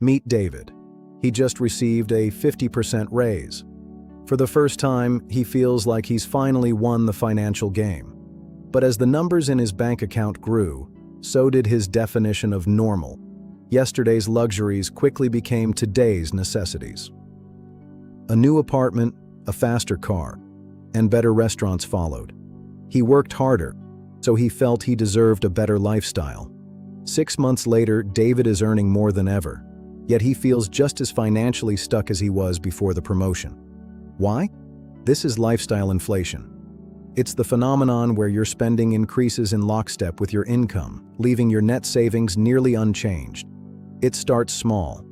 Meet David. He just received a 50% raise. For the first time, he feels like he's finally won the financial game. But as the numbers in his bank account grew, so did his definition of normal. Yesterday's luxuries quickly became today's necessities. A new apartment, a faster car, and better restaurants followed. He worked harder, so he felt he deserved a better lifestyle. 6 months later, David is earning more than ever, yet he feels just as financially stuck as he was before the promotion. Why? This is lifestyle inflation. It's the phenomenon where your spending increases in lockstep with your income, leaving your net savings nearly unchanged. It starts small.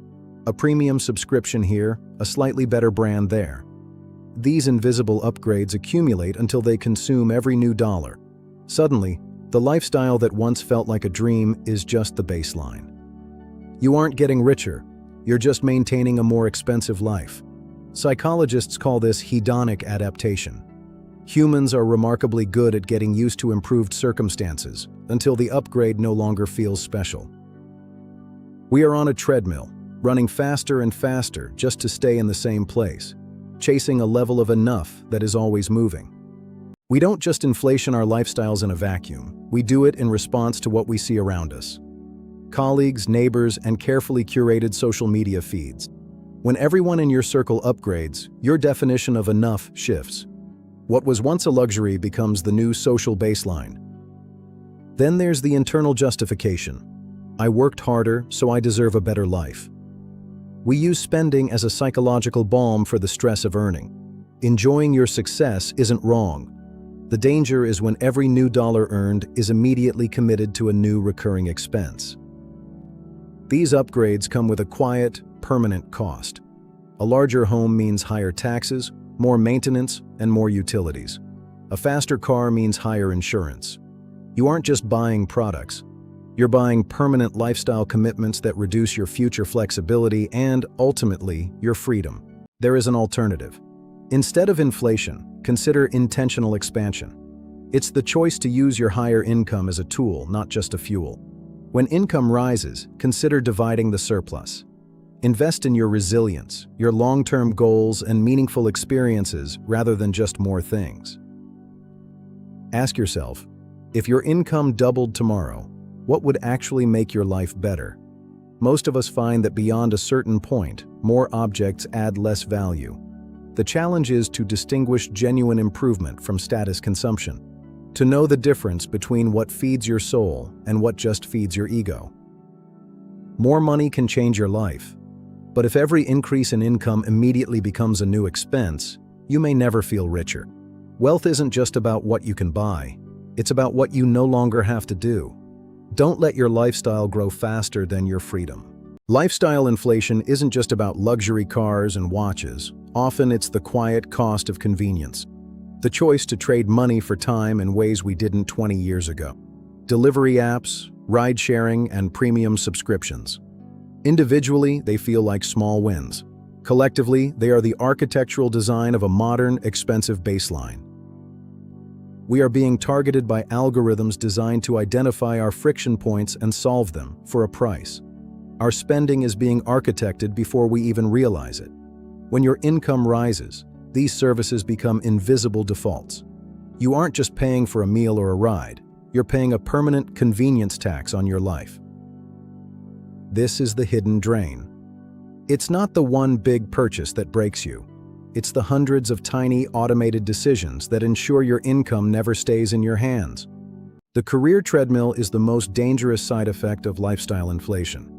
A premium subscription here, a slightly better brand there. These invisible upgrades accumulate until they consume every new dollar. Suddenly, the lifestyle that once felt like a dream is just the baseline. You aren't getting richer, you're just maintaining a more expensive life. Psychologists call this hedonic adaptation. Humans are remarkably good at getting used to improved circumstances until the upgrade no longer feels special. We are on a treadmill, running faster and faster just to stay in the same place, chasing a level of enough that is always moving. We don't just inflation our lifestyles in a vacuum, we do it in response to what we see around us. Colleagues, neighbors, and carefully curated social media feeds. When everyone in your circle upgrades, your definition of enough shifts. What was once a luxury becomes the new social baseline. Then there's the internal justification. I worked harder, so I deserve a better life. We use spending as a psychological balm for the stress of earning. Enjoying your success isn't wrong. The danger is when every new dollar earned is immediately committed to a new recurring expense. These upgrades come with a quiet, permanent cost. A larger home means higher taxes, more maintenance, and more utilities. A faster car means higher insurance. You aren't just buying products. You're buying permanent lifestyle commitments that reduce your future flexibility and, ultimately, your freedom. There is an alternative. Instead of inflation, consider intentional expansion. It's the choice to use your higher income as a tool, not just a fuel. When income rises, consider dividing the surplus. Invest in your resilience, your long-term goals, and meaningful experiences rather than just more things. Ask yourself, if your income doubled tomorrow, what would actually make your life better? Most of us find that beyond a certain point, more objects add less value. The challenge is to distinguish genuine improvement from status consumption, to know the difference between what feeds your soul and what just feeds your ego. More money can change your life, but if every increase in income immediately becomes a new expense, you may never feel richer. Wealth isn't just about what you can buy, it's about what you no longer have to do. Don't let your lifestyle grow faster than your freedom. Lifestyle inflation isn't just about luxury cars and watches. Often it's the quiet cost of convenience. The choice to trade money for time in ways we didn't 20 years ago. Delivery apps, ride-sharing, and premium subscriptions. Individually, they feel like small wins. Collectively, they are the architectural design of a modern, expensive baseline. We are being targeted by algorithms designed to identify our friction points and solve them for a price. Our spending is being architected before we even realize it. When your income rises, these services become invisible defaults. You aren't just paying for a meal or a ride, you're paying a permanent convenience tax on your life. This is the hidden drain. It's not the one big purchase that breaks you. It's the hundreds of tiny automated decisions that ensure your income never stays in your hands. The career treadmill is the most dangerous side effect of lifestyle inflation.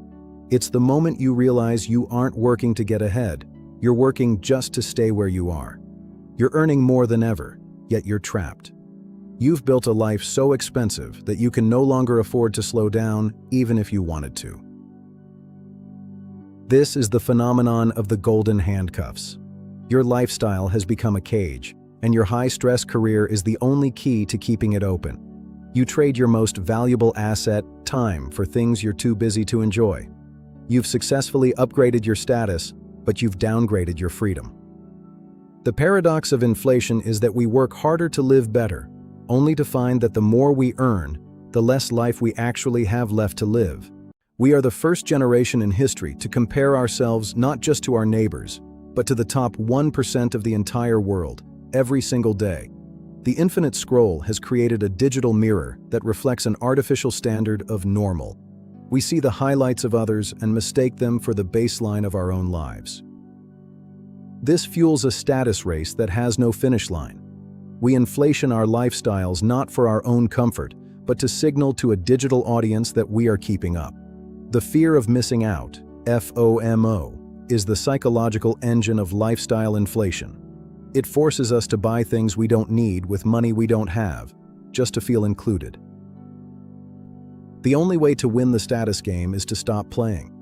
It's the moment you realize you aren't working to get ahead, you're working just to stay where you are. You're earning more than ever, yet you're trapped. You've built a life so expensive that you can no longer afford to slow down, even if you wanted to. This is the phenomenon of the golden handcuffs. Your lifestyle has become a cage, and your high-stress career is the only key to keeping it open. You trade your most valuable asset, time, for things you're too busy to enjoy. You've successfully upgraded your status, but you've downgraded your freedom. The paradox of inflation is that we work harder to live better, only to find that the more we earn, the less life we actually have left to live. We are the first generation in history to compare ourselves not just to our neighbors, but to the top 1% of the entire world, every single day. The infinite scroll has created a digital mirror that reflects an artificial standard of normal. We see the highlights of others and mistake them for the baseline of our own lives. This fuels a status race that has no finish line. We inflation our lifestyles not for our own comfort, but to signal to a digital audience that we are keeping up. The fear of missing out, FOMO, is the psychological engine of lifestyle inflation. It forces us to buy things we don't need with money we don't have, just to feel included. The only way to win the status game is to stop playing,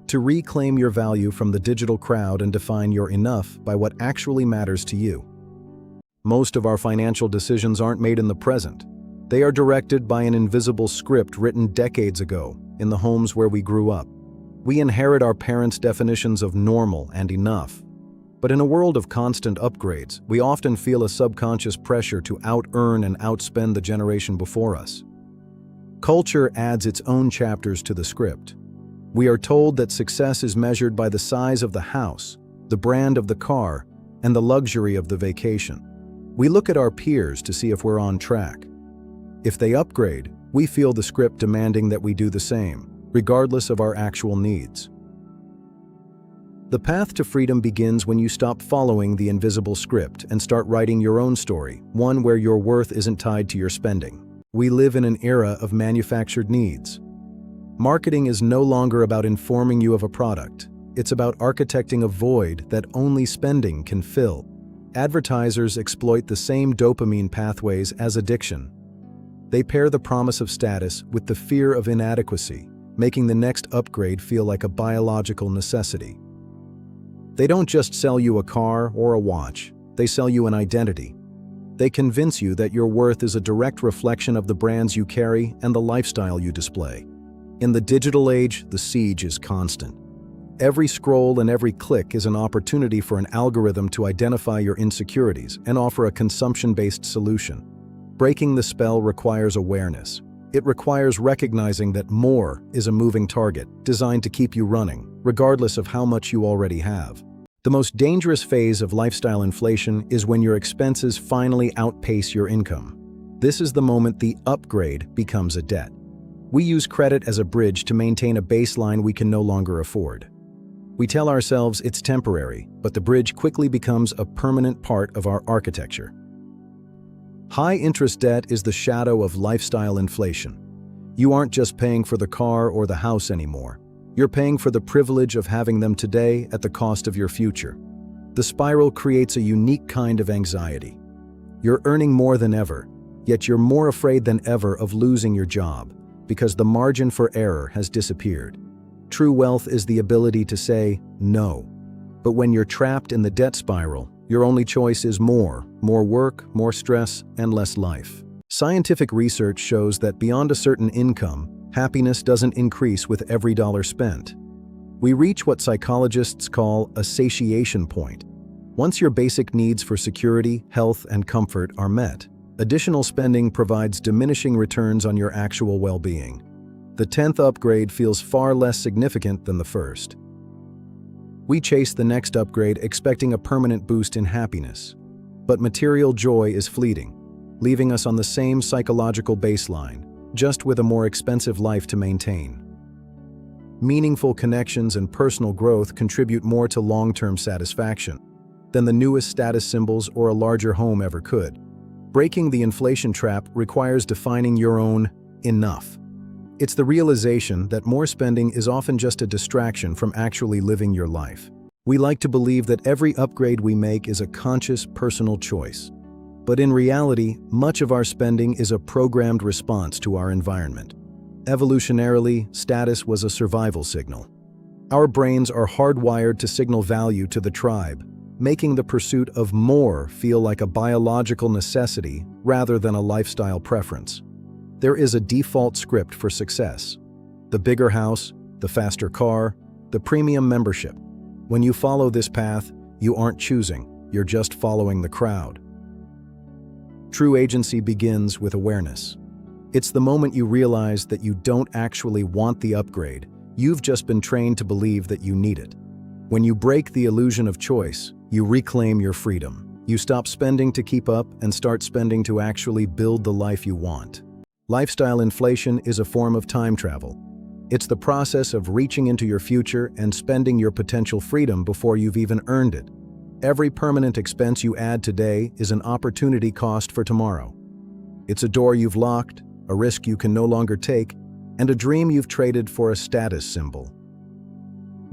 to reclaim your value from the digital crowd and define your enough by what actually matters to you. Most of our financial decisions aren't made in the present. They are directed by an invisible script written decades ago in the homes where we grew up. We inherit our parents' definitions of normal and enough. But in a world of constant upgrades, we often feel a subconscious pressure to out-earn and outspend the generation before us. Culture adds its own chapters to the script. We are told that success is measured by the size of the house, the brand of the car, and the luxury of the vacation. We look at our peers to see if we're on track. If they upgrade, we feel the script demanding that we do the same, regardless of our actual needs. The path to freedom begins when you stop following the invisible script and start writing your own story, one where your worth isn't tied to your spending. We live in an era of manufactured needs. Marketing is no longer about informing you of a product. It's about architecting a void that only spending can fill. Advertisers exploit the same dopamine pathways as addiction. They pair the promise of status with the fear of inadequacy, making the next upgrade feel like a biological necessity. They don't just sell you a car or a watch, they sell you an identity. They convince you that your worth is a direct reflection of the brands you carry and the lifestyle you display. In the digital age, the siege is constant. Every scroll and every click is an opportunity for an algorithm to identify your insecurities and offer a consumption-based solution. Breaking the spell requires awareness. It requires recognizing that more is a moving target designed to keep you running, regardless of how much you already have. The most dangerous phase of lifestyle inflation is when your expenses finally outpace your income. This is the moment the upgrade becomes a debt. We use credit as a bridge to maintain a baseline we can no longer afford. We tell ourselves it's temporary, but the bridge quickly becomes a permanent part of our architecture. High-interest debt is the shadow of lifestyle inflation. You aren't just paying for the car or the house anymore. You're paying for the privilege of having them today at the cost of your future. The spiral creates a unique kind of anxiety. You're earning more than ever, yet you're more afraid than ever of losing your job because the margin for error has disappeared. True wealth is the ability to say no. But when you're trapped in the debt spiral, your only choice is more work, more stress, and less life. Scientific research shows that beyond a certain income, happiness doesn't increase with every dollar spent. We reach what psychologists call a satiation point. Once your basic needs for security, health, and comfort are met, additional spending provides diminishing returns on your actual well-being. The 10th upgrade feels far less significant than the first. We chase the next upgrade expecting a permanent boost in happiness. But material joy is fleeting, leaving us on the same psychological baseline, just with a more expensive life to maintain. Meaningful connections and personal growth contribute more to long-term satisfaction than the newest status symbols or a larger home ever could. Breaking the inflation trap requires defining your own enough. It's the realization that more spending is often just a distraction from actually living your life. We like to believe that every upgrade we make is a conscious, personal choice. But in reality, much of our spending is a programmed response to our environment. Evolutionarily, status was a survival signal. Our brains are hardwired to signal value to the tribe, making the pursuit of more feel like a biological necessity rather than a lifestyle preference. There is a default script for success: the bigger house, the faster car, the premium membership. When you follow this path, you aren't choosing, you're just following the crowd. True agency begins with awareness. It's the moment you realize that you don't actually want the upgrade, You've just been trained to believe that you need it. When you break the illusion of choice, you reclaim your freedom. You stop spending to keep up and start spending to actually build the life you want. Lifestyle inflation is a form of time travel. It's the process of reaching into your future and spending your potential freedom before you've even earned it. Every permanent expense you add today is an opportunity cost for tomorrow. It's a door you've locked, a risk you can no longer take, and a dream you've traded for a status symbol.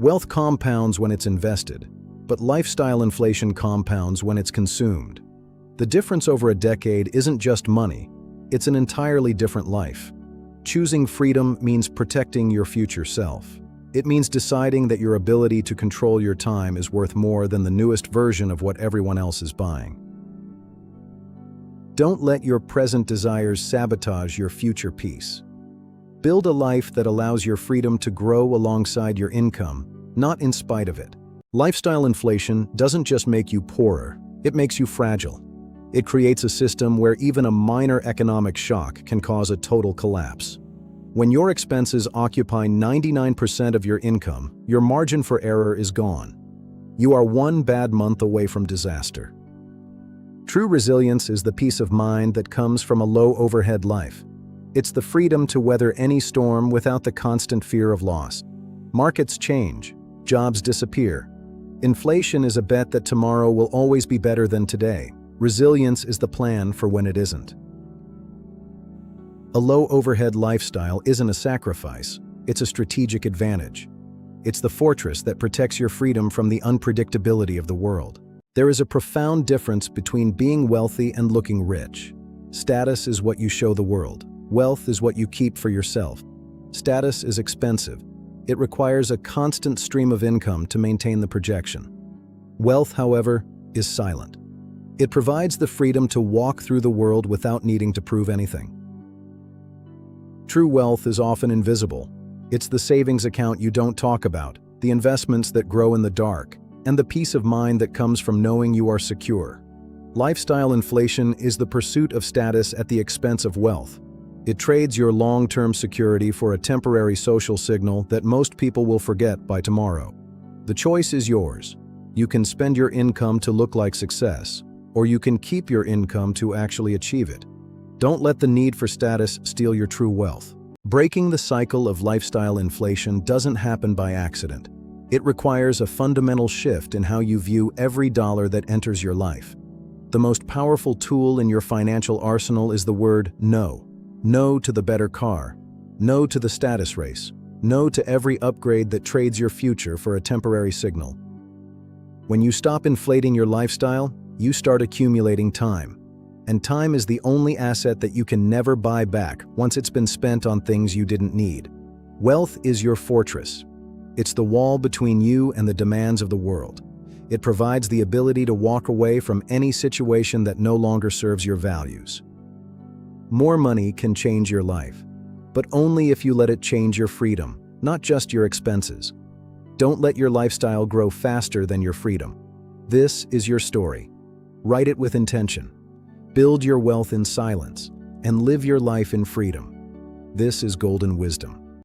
Wealth compounds when it's invested, but lifestyle inflation compounds when it's consumed. The difference over a decade isn't just money, it's an entirely different life. Choosing freedom means protecting your future self. It means deciding that your ability to control your time is worth more than the newest version of what everyone else is buying. Don't let your present desires sabotage your future peace. Build a life that allows your freedom to grow alongside your income, not in spite of it. Lifestyle inflation doesn't just make you poorer, it makes you fragile. It creates a system where even a minor economic shock can cause a total collapse. When your expenses occupy 99% of your income, your margin for error is gone. You are one bad month away from disaster. True resilience is the peace of mind that comes from a low-overhead life. It's the freedom to weather any storm without the constant fear of loss. Markets change, jobs disappear. Inflation is a bet that tomorrow will always be better than today. Resilience is the plan for when it isn't. A low-overhead lifestyle isn't a sacrifice, it's a strategic advantage. It's the fortress that protects your freedom from the unpredictability of the world. There is a profound difference between being wealthy and looking rich. Status is what you show the world. Wealth is what you keep for yourself. Status is expensive. It requires a constant stream of income to maintain the projection. Wealth, however, is silent. It provides the freedom to walk through the world without needing to prove anything. True wealth is often invisible. It's the savings account you don't talk about, the investments that grow in the dark, and the peace of mind that comes from knowing you are secure. Lifestyle inflation is the pursuit of status at the expense of wealth. It trades your long-term security for a temporary social signal that most people will forget by tomorrow. The choice is yours. You can spend your income to look like success, or you can keep your income to actually achieve it. Don't let the need for status steal your true wealth. Breaking the cycle of lifestyle inflation doesn't happen by accident. It requires a fundamental shift in how you view every dollar that enters your life. The most powerful tool in your financial arsenal is the word no. No to the better car. No to the status race. No to every upgrade that trades your future for a temporary signal. When you stop inflating your lifestyle, you start accumulating time. And time is the only asset that you can never buy back once it's been spent on things you didn't need. Wealth is your fortress. It's the wall between you and the demands of the world. It provides the ability to walk away from any situation that no longer serves your values. More money can change your life, but only if you let it change your freedom, not just your expenses. Don't let your lifestyle grow faster than your freedom. This is your story. Write it with intention. Build your wealth in silence, and live your life in freedom. This is golden wisdom.